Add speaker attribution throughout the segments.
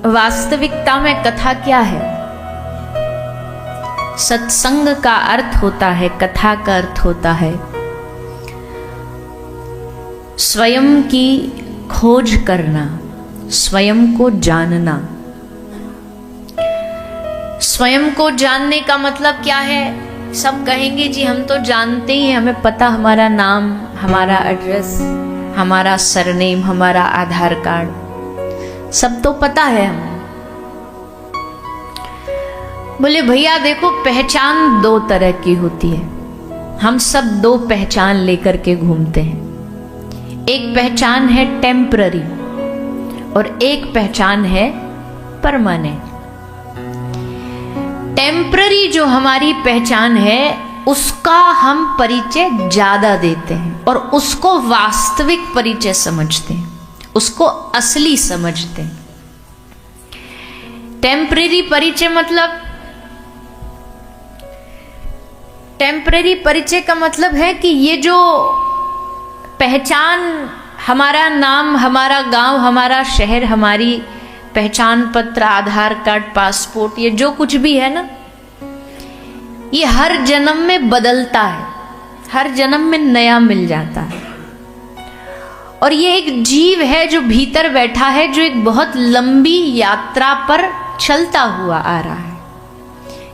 Speaker 1: वास्तविकता में कथा क्या है? सत्संग का अर्थ होता है, कथा का अर्थ होता है स्वयं की खोज करना, स्वयं को जानना। स्वयं को जानने का मतलब क्या है? सब कहेंगे जी हम तो जानते ही हैं, हमें पता, हमारा नाम, हमारा एड्रेस, हमारा सरनेम, हमारा आधार कार्ड, सब तो पता है हमें। बोले भैया देखो, पहचान दो तरह की होती है। हम सब दो पहचान लेकर के घूमते हैं। एक पहचान है टेम्पररी और एक पहचान है परमानेंट। टेम्पररी जो हमारी पहचान है उसका हम परिचय ज्यादा देते हैं और उसको वास्तविक परिचय समझते हैं, उसको असली समझते हैं। टेम्पररी परिचय मतलब, टेम्पररी परिचय का मतलब है कि ये जो पहचान, हमारा नाम, हमारा गांव, हमारा शहर, हमारी पहचान पत्र, आधार कार्ड, पासपोर्ट, ये जो कुछ भी है ना, ये हर जन्म में बदलता है, हर जन्म में नया मिल जाता है। और ये एक जीव है जो भीतर बैठा है, जो एक बहुत लंबी यात्रा पर चलता हुआ आ रहा है।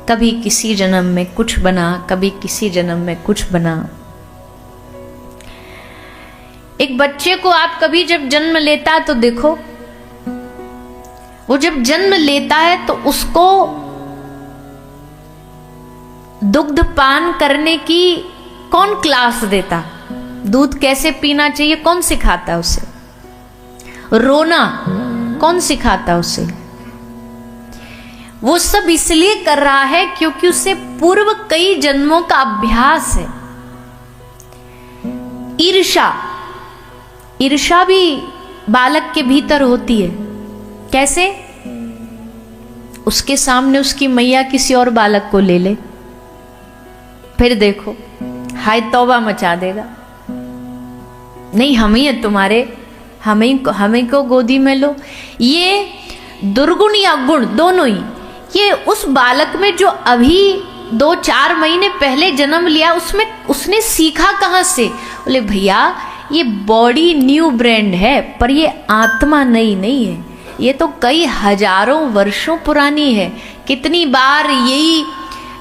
Speaker 1: कभी किसी जन्म में कुछ बना, कभी किसी जन्म में कुछ बना। एक बच्चे को आप कभी जब जन्म लेता है तो देखो, वो जब जन्म लेता है तो उसको दुग्ध पान करने की कौन क्लास देता? दूध कैसे पीना चाहिए कौन सिखाता है उसे? रोना कौन सिखाता है उसे? वो सब इसलिए कर रहा है क्योंकि उसे पूर्व कई जन्मों का अभ्यास है। ईर्ष्या, ईर्ष्या भी बालक के भीतर होती है। कैसे? उसके सामने उसकी मैया किसी और बालक को ले ले, फिर देखो हाय तौबा मचा देगा। नहीं हम ही है तुम्हारे, हमें को गोदी में लो। ये दुर्गुण या गुण दोनों ही, ये उस बालक में जो अभी 2-4 महीने पहले जन्म लिया, उसमें उसने सीखा कहां से? बोले भैया ये बॉडी न्यू ब्रांड है पर ये आत्मा नई नहीं है, ये तो कई हजारों वर्षों पुरानी है। कितनी बार यही,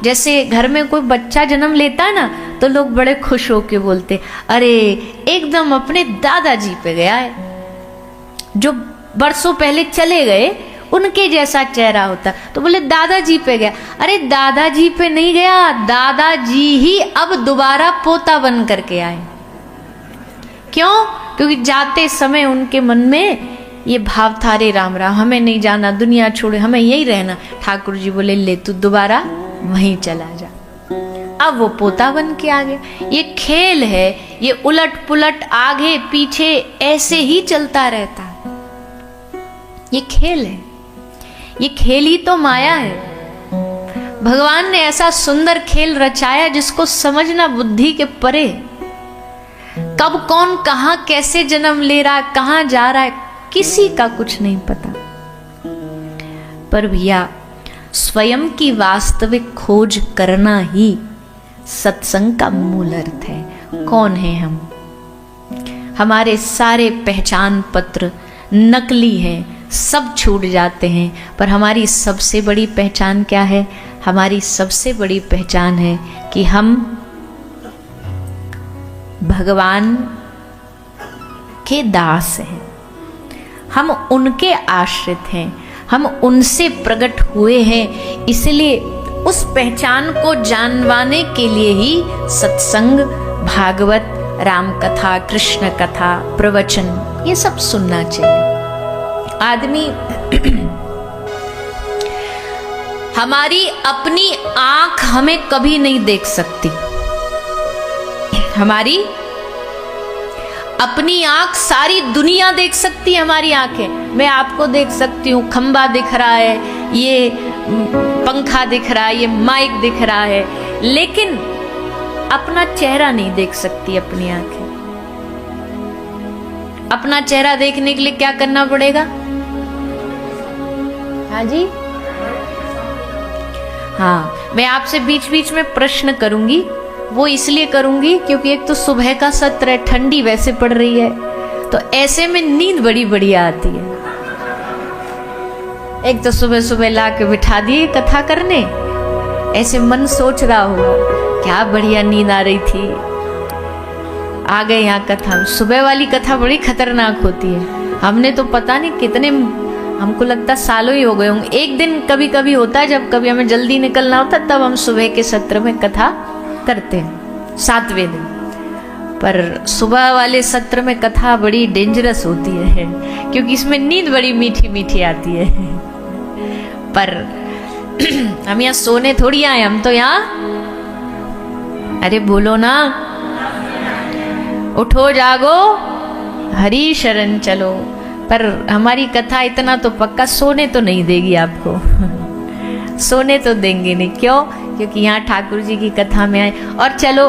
Speaker 1: जैसे घर में कोई बच्चा जन्म लेता है ना तो लोग बड़े खुश होके बोलते, अरे एकदम अपने दादाजी पे गया है, जो बरसों पहले चले गए उनके जैसा चेहरा होता। तो बोले दादाजी पे गया। अरे दादाजी पे नहीं गया, दादाजी ही अब दोबारा पोता बन करके आए। क्यों? क्योंकि जाते समय उनके मन में ये भाव था, रे राम राम हमें नहीं जाना, दुनिया छोड़े, हमें यही रहना। ठाकुर जी बोले ले तू दोबारा वहीं चला जा। अब वो पोता बन के आ गया। ये खेल है, ये उलट पुलट आगे पीछे ऐसे ही चलता रहता है। ये खेल है, ये खेल ही तो माया है। भगवान ने ऐसा सुंदर खेल रचाया जिसको समझना बुद्धि के परे। कब कौन कहां कैसे जन्म ले रहा है, कहां जा रहा है, किसी का कुछ नहीं पता। पर भैया स्वयं की वास्तविक खोज करना ही सत्संग का मूल अर्थ है। कौन है हम? हमारे सारे पहचान पत्र नकली हैं, सब छूट जाते हैं, पर हमारी सबसे बड़ी पहचान क्या है? हमारी सबसे बड़ी पहचान है कि हम भगवान के दास हैं, हम उनके आश्रित हैं, हम उनसे प्रकट हुए हैं। इसलिए उस पहचान को जानवाने के लिए ही सत्संग, भागवत, राम कथा, कृष्ण कथा, प्रवचन, ये सब सुनना चाहिए। आदमी हमारी अपनी आंख हमें कभी नहीं देख सकती। हमारी अपनी आंख सारी दुनिया देख सकती है। हमारी आंखें, मैं आपको देख सकती हूँ, खंबा दिख रहा है, ये पंखा दिख रहा है, ये माइक दिख रहा है, लेकिन अपना चेहरा नहीं देख सकती अपनी आंखें। अपना चेहरा देखने के लिए क्या करना पड़ेगा? हाँ जी, हाँ, मैं आपसे बीच बीच में प्रश्न करूंगी। वो इसलिए करूंगी क्योंकि एक तो सुबह का सत्र है, ठंडी वैसे पड़ रही है, तो ऐसे में नींद बड़ी बढ़िया आती है। एक तो सुबह सुबह ला के बिठा दिए कथा करने, ऐसे मन सोच रहा होगा क्या बढ़िया नींद आ रही थी, आ गए यहाँ कथा। सुबह वाली कथा बड़ी खतरनाक होती है। हमने तो पता नहीं कितने, हमको लगता सालों ही हो गए होंगे। एक दिन कभी कभी होता है जब कभी हमें जल्दी निकलना होता तब हम सुबह के सत्र में कथा करते हैं, 7वें दिन। पर सुबह वाले सत्र में कथा बड़ी डेंजरस होती है क्योंकि इसमें नींद बड़ी मीठी मीठी आती है। पर हम यहाँ सोने थोड़ी आए, हम तो यहाँ, अरे बोलो ना, उठो जागो हरी शरण चलो। पर हमारी कथा इतना तो पक्का सोने तो नहीं देगी आपको सोने तो देंगे नहीं। क्यों? क्योंकि यहाँ ठाकुर जी की कथा में आए। और चलो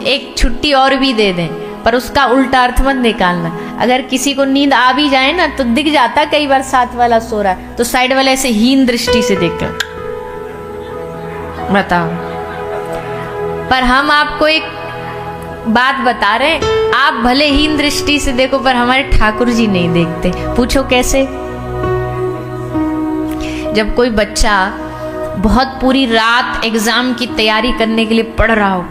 Speaker 1: एक छुट्टी और भी दे दें, पर उसका उल्टा अर्थ मत निकालना। अगर किसी को नींद आ भी जाए ना तो दिख जाता कई बार साथ वाला सो रहा है तो साइड वाले ऐसे हीन दृष्टि से देखते, बताओ। पर हम आपको एक बात बता रहे हैं, आप भले हीन दृष्टि से देखो पर हमारे ठाकुर जी नहीं देखते। पूछो कैसे? जब कोई बच्चा बहुत पूरी रात एग्जाम की तैयारी करने के लिए पढ़ रहा हो,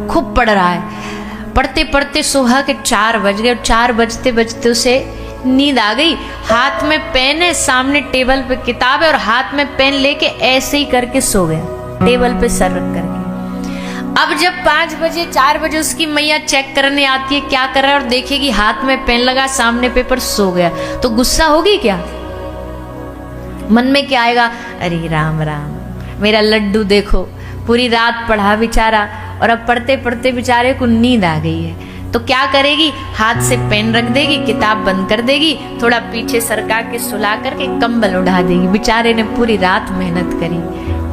Speaker 1: खूब पढ़ रहा है, पढ़ते पढ़ते सुबह के 4 बज गए और 4 बजते बजते उसे नींद आ गई। हाथ में पेन है, सामने टेबल पे किताब है और हाथ में पेन लेके ऐसे ही करके सो गया, टेबल पे सर रख करके। अब जब 5 बजे 4 बजे उसकी मैया चेक करने आती है क्या कर रहा है और देखेगी हाथ में पेन लगा, सामने पेपर, सो गया, तो गुस्सा होगी क्या? मन में क्या आएगा? अरे राम राम, मेरा लड्डू देखो पूरी रात पढ़ा बेचारा और अब पढ़ते पढ़ते बेचारे को नींद आ गई है। तो क्या करेगी? हाथ से पेन रख देगी, किताब बंद कर देगी, थोड़ा पीछे सरका के सुला करके कंबल उड़ा देगी। बेचारे ने पूरी रात मेहनत करी,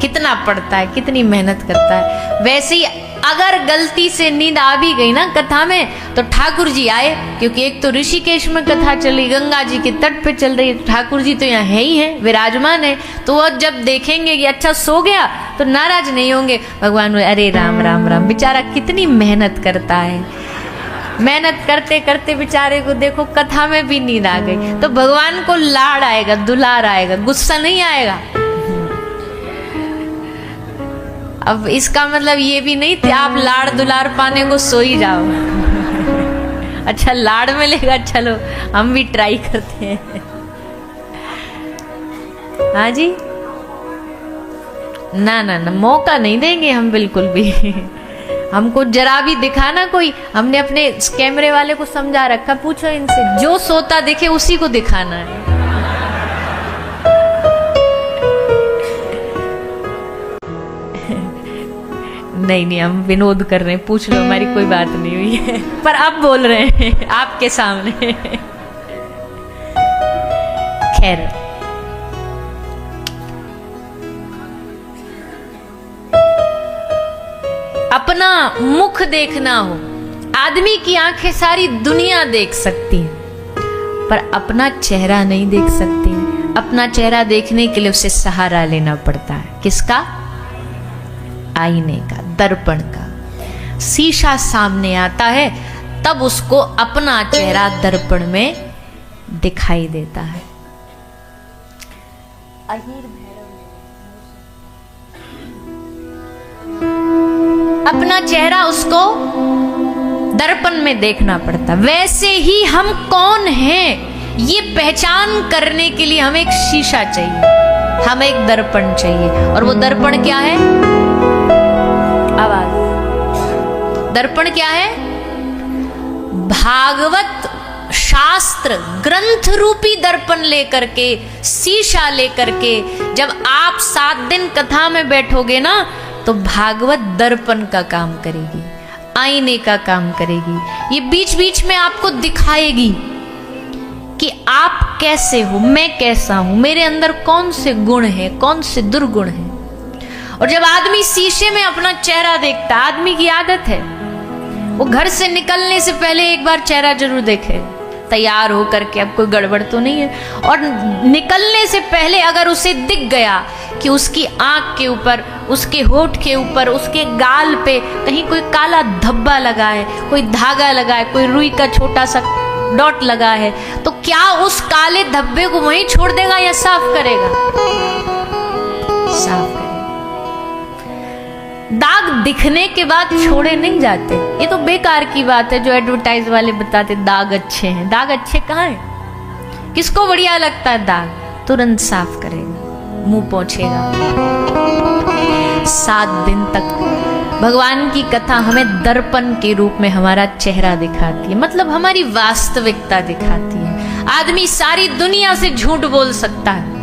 Speaker 1: कितना पढ़ता है, कितनी मेहनत करता है। वैसे ही अगर गलती से नींद आ भी गई ना कथा में तो ठाकुर जी आए, क्योंकि एक तो ऋषिकेश में कथा चल रही, गंगा जी के तट पे चल रही, ठाकुर जी तो यहाँ है ही है, विराजमान है। तो वो जब देखेंगे कि अच्छा सो गया तो नाराज नहीं होंगे। भगवान अरे राम राम राम, बेचारा कितनी मेहनत करता है, मेहनत करते करते बेचारे को देखो कथा में भी नींद आ गई। तो भगवान को लाड़ आएगा, दुलार आएगा, गुस्सा नहीं आएगा। अब इसका मतलब ये भी नहीं थे आप लाड़ दुलार पाने को सो ही जाओ अच्छा लाड़ मिलेगा, चलो हम भी ट्राई करते हैं। हाँ जी, ना ना ना, मौका नहीं देंगे हम बिल्कुल भी हमको जरा भी दिखाना कोई, हमने अपने कैमरे वाले को समझा रखा, पूछो इनसे, जो सोता दिखे उसी को दिखाना है। नहीं नहीं, हम विनोद कर रहे हैं, पूछ लो, हमारी कोई बात नहीं हुई है पर अब बोल रहे हैं आपके सामने खैर, अपना मुख देखना हो, आदमी की आंखें सारी दुनिया देख सकती हैं पर अपना चेहरा नहीं देख सकती। अपना चेहरा देखने के लिए उसे सहारा लेना पड़ता है। किसका? आईने का, दर्पण का। शीशा सामने आता है तब उसको अपना चेहरा दर्पण में दिखाई देता है। अपना चेहरा उसको दर्पण में देखना पड़ता। वैसे ही हम कौन हैं ये पहचान करने के लिए हमें एक शीशा चाहिए, हमें एक दर्पण चाहिए। और वो दर्पण क्या है? आवाज। दर्पण क्या है? भागवत शास्त्र ग्रंथ रूपी दर्पण लेकर के, शीशा लेकर के जब आप 7 दिन कथा में बैठोगे ना तो भागवत दर्पण का काम करेगी, आईने का काम करेगी। ये बीच बीच में आपको दिखाएगी कि आप कैसे हो, मैं कैसा हूं, मेरे अंदर कौन से गुण हैं, कौन से दुर्गुण हैं। और जब आदमी शीशे में अपना चेहरा देखता, आदमी की आदत है वो घर से निकलने से पहले एक बार चेहरा जरूर देखे, तैयार होकर के, अब कोई गड़बड़ तो नहीं है। और निकलने से पहले अगर उसे दिख गया कि उसकी आंख के ऊपर, उसके होठ के ऊपर, उसके गाल पे कहीं कोई काला धब्बा लगा है, कोई धागा लगा है, कोई रुई का छोटा सा डॉट लगा है, तो क्या उस काले धब्बे को वहीं छोड़ देगा या साफ करेगा? साफ करेगा। दाग दिखने के बाद छोड़े नहीं जाते। ये तो बेकार की बात है जो एडवर्टाइज वाले बताते दाग अच्छे हैं। दाग अच्छे कहाँ हैं? किसको बढ़िया लगता है दाग? तुरंत साफ करेगा, मुंह पोंछेगा। 7 दिन तक भगवान की कथा हमें दर्पण के रूप में हमारा चेहरा दिखाती है, मतलब हमारी वास्तविकता दिखाती है। आदमी सारी दुनिया से झूठ बोल सकता है,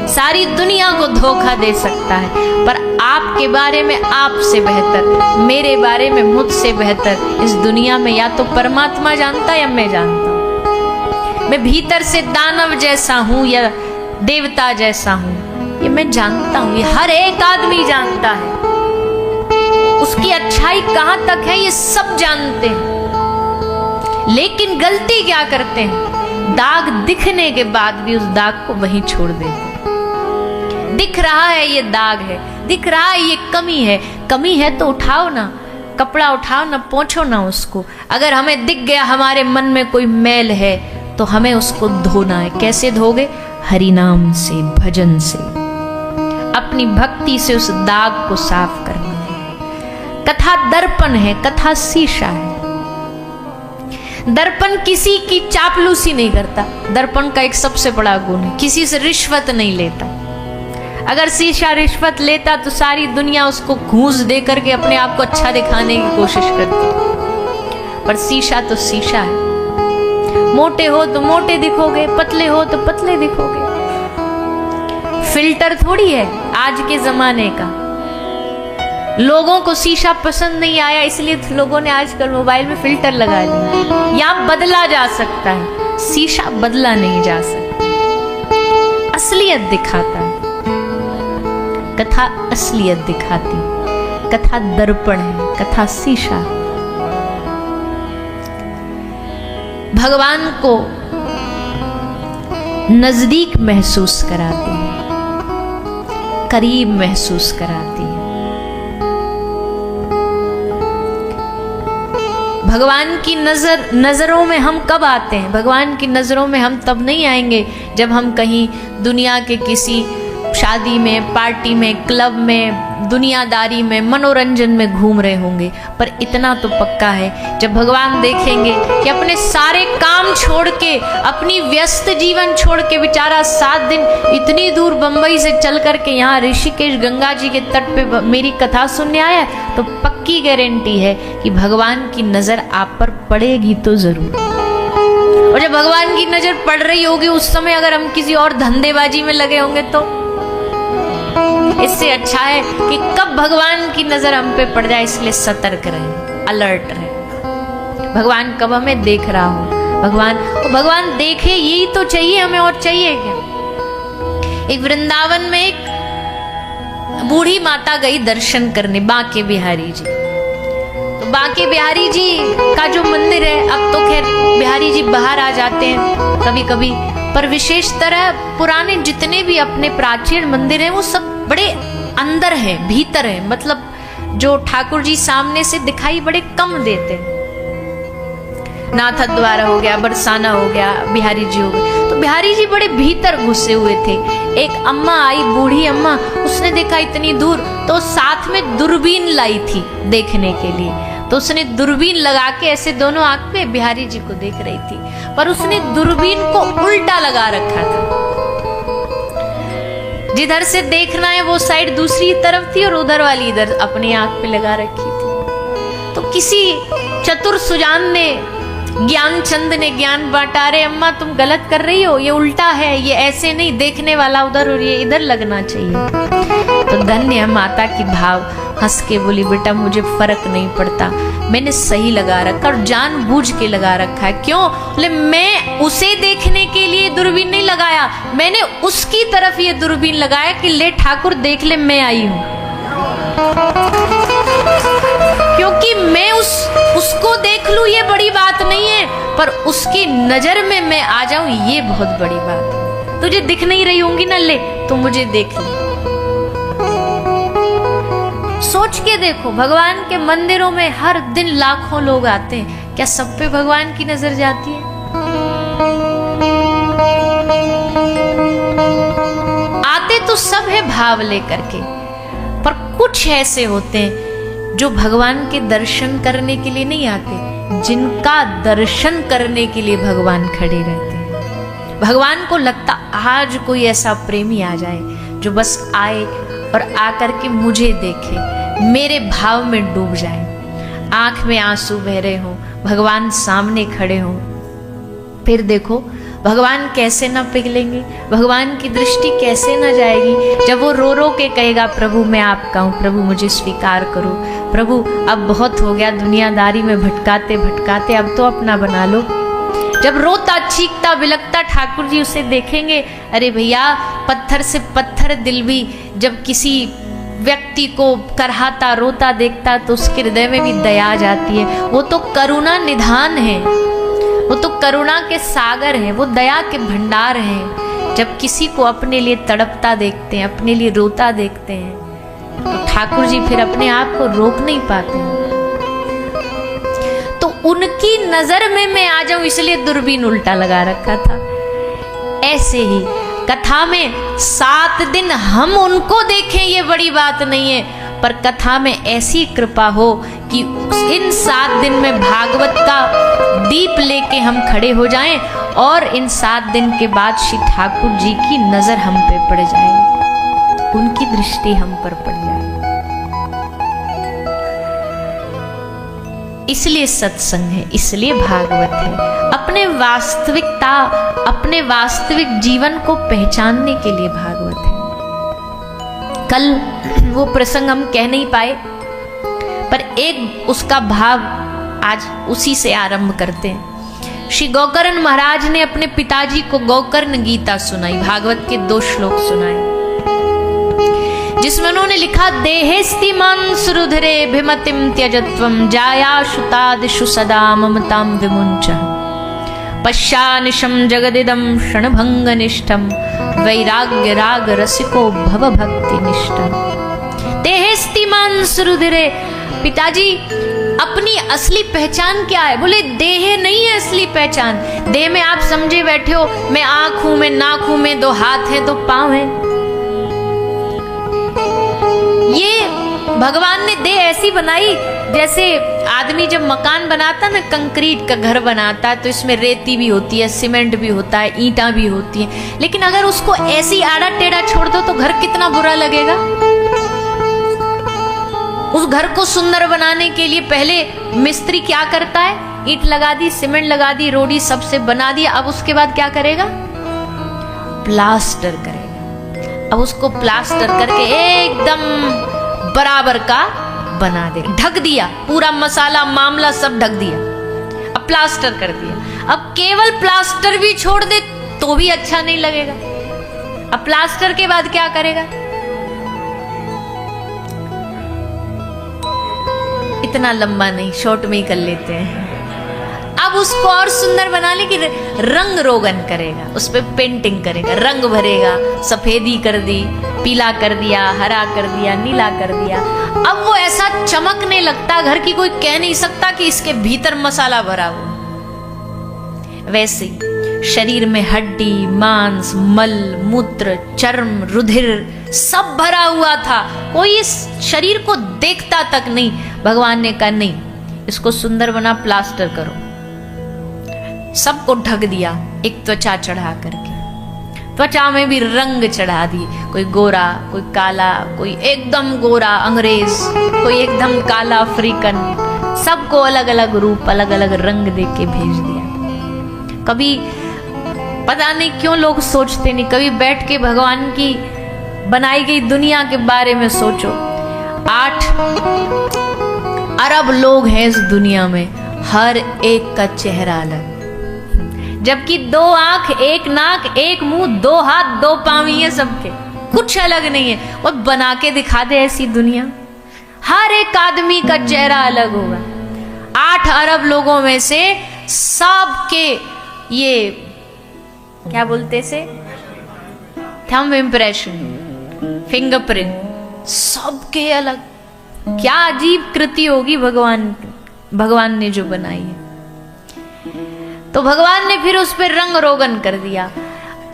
Speaker 1: सारी दुनिया को धोखा दे सकता है, पर आपके बारे में आपसे बेहतर, मेरे बारे में मुझसे बेहतर इस दुनिया में या तो परमात्मा जानता है या मैं जानता हूं। मैं भीतर से दानव जैसा हूं या देवता जैसा हूं, ये मैं जानता हूं, ये हर एक आदमी जानता है। उसकी अच्छाई कहां तक है ये सब जानते हैं, लेकिन गलती क्या करते हैं? दाग दिखने के बाद भी उस दाग को वहीं छोड़ देते हैं। दिख रहा है ये दाग है, दिख रहा है ये कमी है, कमी है तो उठाओ ना, कपड़ा उठाओ ना, पोंछो ना उसको। अगर हमें दिख गया हमारे मन में कोई मैल है तो हमें उसको धोना है। कैसे धोगे? हरि नाम से, भजन से, अपनी भक्ति से उस दाग को साफ करना है। कथा दर्पण है, कथा शीशा है। दर्पण किसी की चापलूसी नहीं करता। दर्पण का एक सबसे बड़ा गुण है, किसी से रिश्वत नहीं लेता। अगर शीशा रिश्वत लेता तो सारी दुनिया उसको घूस दे करके अपने आप को अच्छा दिखाने की कोशिश करती, पर शीशा तो शीशा है। मोटे हो तो मोटे दिखोगे, पतले हो तो पतले दिखोगे। फिल्टर थोड़ी है आज के जमाने का। लोगों को शीशा पसंद नहीं आया इसलिए तो लोगों ने आजकल मोबाइल में फिल्टर लगा दिया। यहाँ बदला जा सकता है, शीशा बदला नहीं जा सकता। असलियत दिखाता है, कथा असलियत दिखाती, कथा दर्पण है, कथा शीशा। भगवान को नजदीक महसूस कराती है, करीब महसूस कराती है। भगवान की नजरों में हम कब आते हैं? भगवान की नजरों में हम तब नहीं आएंगे जब हम कहीं दुनिया के किसी शादी में, पार्टी में, क्लब में, दुनियादारी में, मनोरंजन में घूम रहे होंगे। पर इतना तो पक्का है जब भगवान देखेंगे कि अपने सारे काम छोड़ के, अपनी व्यस्त जीवन छोड़ के बेचारा 7 दिन इतनी दूर बंबई से चल करके यहाँ ऋषिकेश गंगा जी के तट पे मेरी कथा सुनने आया है, तो पक्की गारंटी है कि भगवान की नजर आप पर पड़ेगी तो जरूर। और जब भगवान की नजर पड़ रही होगी उस समय अगर हम किसी और धंधेबाजी में लगे होंगे तो इससे अच्छा है कि कब भगवान की नजर हम पे पड़ जाए, इसलिए सतर्क रहें, अलर्ट रहें। भगवान कब हमें देख रहा हो, भगवान देखे यही तो चाहिए हमें, और चाहिए क्या? एक वृंदावन में एक बूढ़ी माता गई दर्शन करने, बांके बिहारी जी। तो बांके बिहारी जी का जो मंदिर है, अब तो खैर बिहारी जी बाहर आ जाते हैं कभी कभी, पर विशेष तरह पुराने जितने भी अपने प्राचीन मंदिर हैं वो सब बड़े अंदर हैं, भीतर हैं, मतलब जो ठाकुर जी सामने से दिखाई बड़े कम देते। नाथ द्वार हो गया, बरसाना हो गया, बिहारी जी हो गए, तो बिहारी जी बड़े भीतर घुसे हुए थे। एक अम्मा आई, बूढ़ी अम्मा, उसने देखा इतनी दूर तो साथ में दूरबीन लाई थी देखने के लिए, तो उसने दूरबीन लगा के ऐसे दोनों आंख पे बिहारी जी को देख रही थी, पर उसने दूरबीन को उल्टा लगा रखा था। जिधर से देखना है वो साइड दूसरी तरफ थी और उधर वाली इधर अपनी आंख पे लगा रखी थी। तो किसी चतुर सुजान ने, ज्ञानचंद ने ज्ञान बांटा, रे अम्मा तुम गलत कर रही हो, ये उल्टा है, ये ऐसे नहीं, देखने वाला उधर और ये इधर लगना चाहिए। तो धन्य है माता की भाव, हंस के बोली बेटा मुझे फर्क नहीं पड़ता, मैंने सही लगा रखा और जानबूझ के लगा रखा है। क्यों? बोले मैं उसे देखने के लिए दूरबीन नहीं लगाया, मैंने उसकी तरफ ये दूरबीन लगाया कि ले ठाकुर देख ले मैं आई हूं, क्योंकि मैं उस उसको देख लूं ये बड़ी बात नहीं है, पर उसकी नजर में मैं आ जाऊं ये बहुत बड़ी बात है। तुझे दिख नहीं रही होंगी ना, ले तो मुझे देख ले। सोच के देखो, भगवान के मंदिरों में हर दिन लाखों लोग आते हैं, क्या सब पे भगवान की नजर जाती है? आते तो सब है भाव लेकर के, पर कुछ ऐसे होते हैं जो भगवान के दर्शन करने के लिए नहीं आते, जिनका दर्शन करने के लिए भगवान खड़े रहते हैं। भगवान को लगता आज कोई ऐसा प्रेमी आ जाए जो बस आए और आकर के मुझे देखे, मेरे भाव में डूब जाए, आंख में आंसू बह रहे हो, भगवान सामने खड़े हो। फिर देखो भगवान कैसे ना पिघलेंगे, भगवान की दृष्टि कैसे ना जाएगी जब वो रो रो के कहेगा प्रभु मैं आपका हूँ, प्रभु मुझे स्वीकार करो, प्रभु अब बहुत हो गया दुनियादारी में भटकाते भटकाते, अब तो अपना बना लो। जब रोता चीखता बिलखता ठाकुर जी उसे देखेंगे, अरे भैया पत्थर से पत्थर दिल भी जब किसी व्यक्ति को करहाता रोता देखता तो उसके हृदय में भी दया आ जाती है। वो तो करुणा निधान है, वो तो करुणा के सागर हैं, वो दया के भंडार हैं। जब किसी को अपने लिए तड़पता देखते हैं, अपने लिए रोता देखते हैं, तो ठाकुर जी फिर अपने आप को रोक नहीं पाते हैं। तो उनकी नजर में मैं आ जाऊं इसलिए दूरबीन उल्टा लगा रखा था। ऐसे ही कथा में 7 दिन हम उनको देखें ये बड़ी बात नहीं है, पर कथा में ऐसी कृपा हो कि इन 7 दिन में भागवत का दीप लेके हम खड़े हो जाएं और इन 7 दिन के बाद श्री ठाकुर जी की नजर हम पे पड़ जाए, उनकी दृष्टि हम पर पड़ जाए। इसलिए सत्संग है, इसलिए भागवत है, अपने वास्तविकता अपने वास्तविक जीवन को पहचानने के लिए भागवत है। कल वो प्रसंग हम कह नहीं पाए, पर एक उसका भाव आज उसी से आरंभ करते हैं। श्री गौकर्ण महाराज ने अपने पिताजी को गौकर्ण गीता सुनाई, भागवत के 2 श्लोक सुनाए, जिसमें उन्होंने लिखा देहेस्ति मांसरुधिरे भिमतिम त्यजत्वम जायाशुतादिषु सदा ममताम विमुञ्चः पश्यानिशं जगदिदं क्षणभंगनिष्ठं वैराग्य राग रसिको भव भक्ति निष्ठं। देहेस्ति मांसरुधिरे, पिताजी अपनी असली पहचान क्या है? बोले देह नहीं है असली पहचान। देह में आप समझे बैठे हो मैं आंख हूं, मैं नाक हूं, मैं 2 हाथ है, 2 पांव है। ये भगवान ने देह ऐसी बनाई जैसे आदमी जब मकान बनाता ना, कंक्रीट का घर बनाता है तो इसमें रेती भी होती है, सीमेंट भी होता है, ईंटा भी होती है, लेकिन अगर उसको ऐसी आड़ा टेढ़ा छोड़ दो तो घर कितना बुरा लगेगा। उस घर को सुंदर बनाने के लिए पहले मिस्त्री क्या करता है? ईंट लगा दी, सीमेंट लगा दी, रोड़ी सबसे बना दिया, अब उसके बाद क्या करेगा? प्लास्टर करेगा। अब उसको प्लास्टर करके एकदम बराबर का बना दे, ढक दिया, पूरा मसाला मामला सब ढक दिया, अब प्लास्टर कर दिया। अब केवल प्लास्टर भी छोड़ दे तो भी अच्छा नहीं लगेगा। अब प्लास्टर के बाद क्या करेगा? इतना लंबा नहीं, शॉर्ट में ही कर लेते हैं। अब उसको और सुंदर बनाने की रंग रोगन करेगा, उस पर पेंटिंग करेगा, रंग भरेगा, सफेदी कर दी, पीला कर दिया, हरा कर दिया, नीला कर दिया। अब वो ऐसा चमकने लगता घर की कोई कह नहीं सकता कि इसके भीतर मसाला भरा हुआ। वैसे शरीर में हड्डी, मांस, मल, मूत्र, चर्म, रुधिर सब भरा हुआ था, कोई इस शरीर को देखता तक नहीं। भगवान ने कहा नहीं, इसको सुंदर बना, प्लास्टर करो। सबको ढक दिया एक त्वचा चढ़ा करके, त्वचा में भी रंग चढ़ा दी, कोई गोरा, कोई काला, कोई एकदम गोरा अंग्रेज, कोई एकदम काला अफ्रीकन, सबको अलग अलग रूप, अलग अलग रंग दे के भेज दिया। कभी पता नहीं क्यों लोग सोचते नहीं, कभी बैठ के भगवान की बनाई गई दुनिया के बारे में सोचो। 8 अरब लोग हैं इस दुनिया में, हर एक का चेहरा अलग, जबकि 2 आंख, 1 नाक, 1 मुंह, 2 हाथ, 2 पांव ही है सबके, कुछ अलग नहीं है। और बना के दिखा दे ऐसी दुनिया, हर एक आदमी का चेहरा अलग होगा। 8 अरब लोगों में से सबके ये क्या बोलते से थंब इम्प्रेशन, फिंगरप्रिंट सबके अलग। क्या अजीब कृति होगी भगवान ने जो बनाई है। तो भगवान ने फिर उस पर रंग रोगन कर दिया।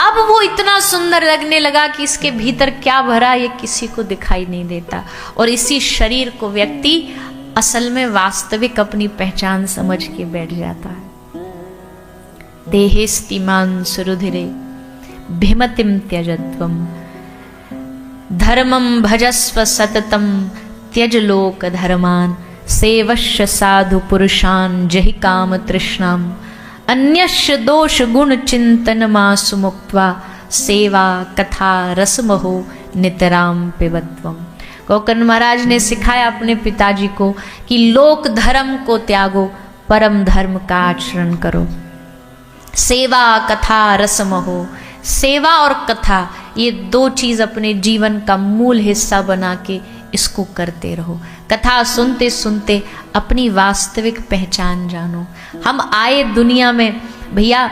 Speaker 1: अब वो इतना सुंदर लगने लगा कि इसके भीतर क्या भरा ये किसी को दिखाई नहीं देता। और इसी शरीर को व्यक्ति असल में वास्तविक अपनी पहचान समझ के बैठ जाता है। देहेस्तिमान सुरुधिरे भिमतिम त्यजत्वम धर्मम भजस्व सततम त्यज लोक धर्मान सेवश्य साधु पुरुषान जहि काम तृष्णाम अन्यस्य दोष गुण चिंतन मासु मुक्त्वा सेवा कथा रसमहो नितराम पिबत्वम। गोकर्ण महाराज ने सिखाया अपने पिताजी को कि लोक धर्म को त्यागो, परम धर्म का आचरण करो। सेवा कथा रसमहो, सेवा और कथा ये 2 चीज अपने जीवन का मूल हिस्सा बना के इसको करते रहो। कथा सुनते सुनते अपनी वास्तविक पहचान जानो। हम आए दुनिया में भैया,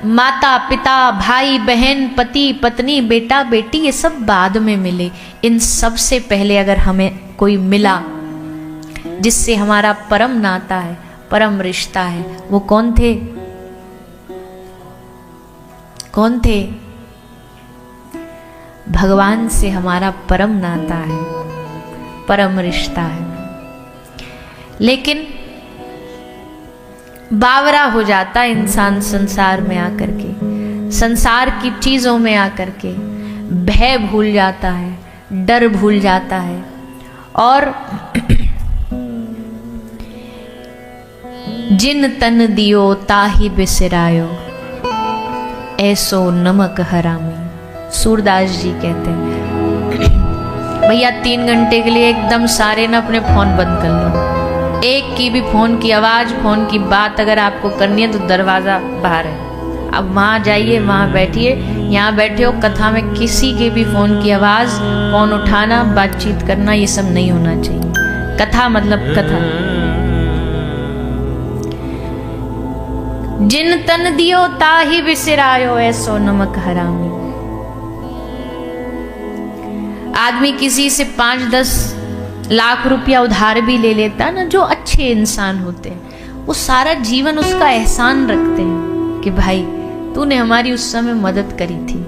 Speaker 1: माता पिता भाई बहन पति पत्नी बेटा बेटी ये सब बाद में मिले। इन सब से पहले अगर हमें कोई मिला जिससे हमारा परम नाता है, परम रिश्ता है, वो कौन थे? कौन थे? भगवान से हमारा परम नाता है, परम रिश्ता है। लेकिन बावरा हो जाता इंसान संसार में आकर के, संसार की चीजों में आकर के भय भूल जाता है, डर भूल जाता है और जिन तन दियो ताहि बिसरायो ऐसो नमक हरामी। सूरदास जी कहते हैं भैया 3 घंटे के लिए एकदम सारे ना अपने फोन बंद कर लो। एक की भी फोन की आवाज, फोन की बात अगर आपको करनी है तो दरवाजा बाहर है, अब वहां जाइए, वहां बैठिए। यहाँ बैठे हो कथा में किसी के भी फोन की आवाज, फोन उठाना, बातचीत करना ये सब नहीं होना चाहिए। कथा मतलब कथा। जिन तन दियो ताहि बिसरायो ऐसो नमक हरामी। आदमी किसी से 5-10 लाख रुपया उधार भी ले लेता ना, जो अच्छे इंसान होते हैं वो सारा जीवन उसका एहसान रखते हैं कि भाई तूने हमारी उस समय मदद करी थी,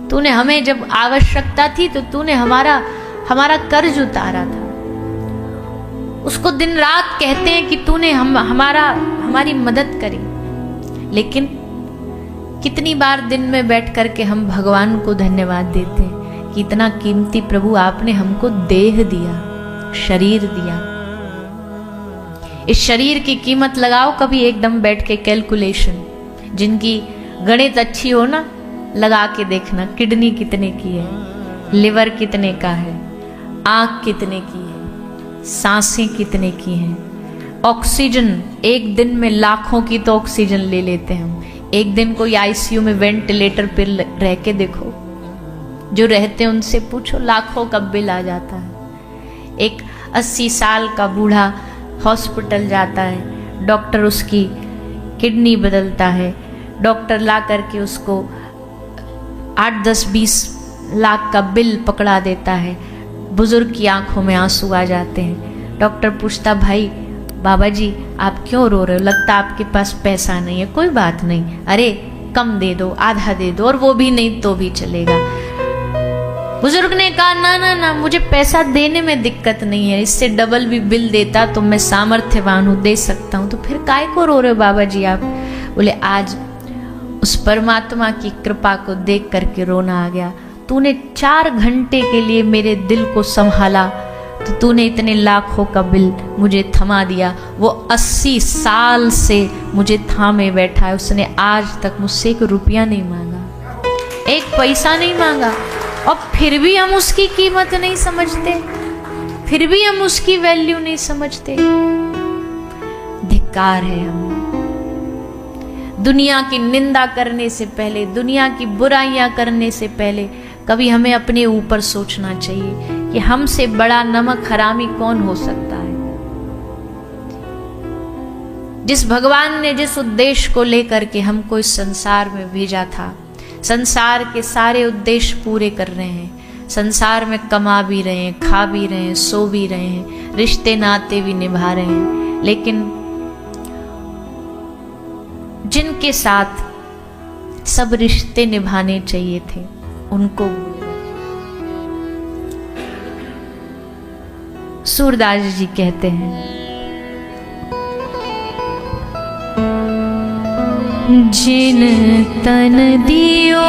Speaker 1: तूने हमें जब आवश्यकता थी तो तूने हमारा कर्ज उतारा था। उसको दिन रात कहते हैं कि तूने हमारी मदद करी। लेकिन कितनी बार दिन में बैठ करके हम भगवान को धन्यवाद देते हैं कि इतना कीमती प्रभु आपने हमको देह दिया, शरीर दिया। इस शरीर की कीमत लगाओ कभी एकदम बैठ के कैलकुलेशन। जिनकी गणित अच्छी हो ना, लगा के देखना किडनी कितने की है, लिवर कितने का है, आंख कितने की है, सांसें कितने की हैं। ऑक्सीजन एक दिन में लाखों की तो ऑक्सीजन ले लेते हैं हम। एक दिन कोई आईसीयू में वेंटिलेटर पर रह के देखो, जो रहते हैं उनसे पूछो, लाखों का बिल आ जाता है। एक 80 साल का बूढ़ा हॉस्पिटल जाता है, डॉक्टर उसकी किडनी बदलता है, डॉक्टर ला करके उसको 8-10-20 लाख का बिल पकड़ा देता है। बुजुर्ग की आंखों में आंसू आ जाते हैं। डॉक्टर पूछता, भाई बाबा जी आप क्यों रो रहे हो? लगता आपके पास पैसा नहीं है। कोई बात नहीं, अरे कम दे दो, आधा दे दो, और वो भी नहीं तो भी चलेगा। बुजुर्ग ने कहा, ना ना ना, मुझे पैसा देने में दिक्कत नहीं है, इससे डबल भी बिल देता तो मैं सामर्थ्यवान हूँ, दे सकता हूँ। तो फिर काय को रो रहे हो बाबा जी आप? बोले, आज उस परमात्मा की कृपा को देख करके रोना आ गया। तूने 4 घंटे के लिए मेरे दिल को संभाला तो तूने इतने लाखों का बिल मुझे थमा दिया। वो 80 साल से मुझे थामे बैठा है, उसने आज तक मुझसे 1 रुपया नहीं मांगा, 1 पैसा नहीं मांगा। और फिर भी हम उसकी कीमत नहीं समझते, फिर भी हम उसकी वैल्यू नहीं समझते। धिक्कार है हम। दुनिया की निंदा करने से पहले, दुनिया की बुराइयां करने से पहले कभी हमें अपने ऊपर सोचना चाहिए कि हमसे बड़ा नमक हरामी कौन हो सकता है। जिस भगवान ने जिस उद्देश्य को लेकर के हमको इस संसार में भेजा था, संसार के सारे उद्देश्य पूरे कर रहे हैं। संसार में कमा भी रहे हैं, खा भी रहे हैं, सो भी रहे हैं, रिश्ते नाते भी निभा रहे हैं, लेकिन जिनके साथ सब रिश्ते निभाने चाहिए थे उनको सूरदास जी कहते हैं, जिन तन दियो